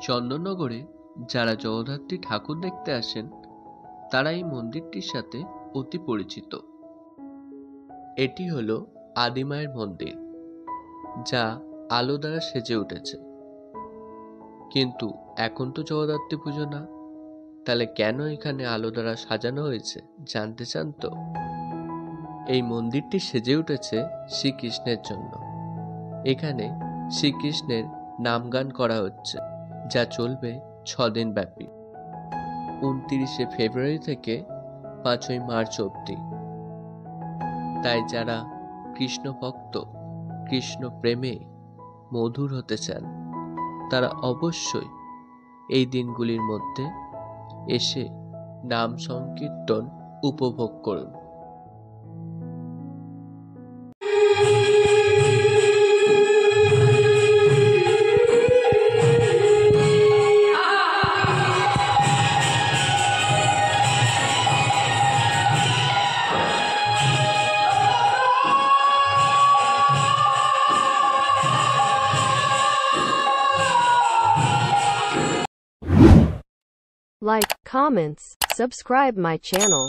চন্দননগরে যারা জগদ্ধাত্রী ঠাকুর দেখতে আসেন তারা এই মন্দিরটির সাথে অতি পরিচিত। এটি হলো আদিমায়ের মন্দির, যা আলো দ্বারা সেজে উঠেছে। কিন্তু এখন তো জগদ্ধাত্রী পুজো না, তাহলে কেন এখানে আলো দ্বারা সাজানো হয়েছে জানতে চান তো? এই মন্দিরটি সেজে উঠেছে শ্রীকৃষ্ণের জন্য। এখানে শ্রীকৃষ্ণের নামগান করা হচ্ছে, যা চলবে 6 দিন ব্যাপী, 29শে ফেব্রুয়ারি থেকে 5ই মার্চ অবধি। তাই যারা কৃষ্ণ ভক্ত, কৃষ্ণ প্রেমে মধুর হতে চান, তারা অবশ্যই এই দিনগুলির মধ্যে এসে নাম সংকীর্তন উপভোগ করুন। Like, comments, subscribe my channel.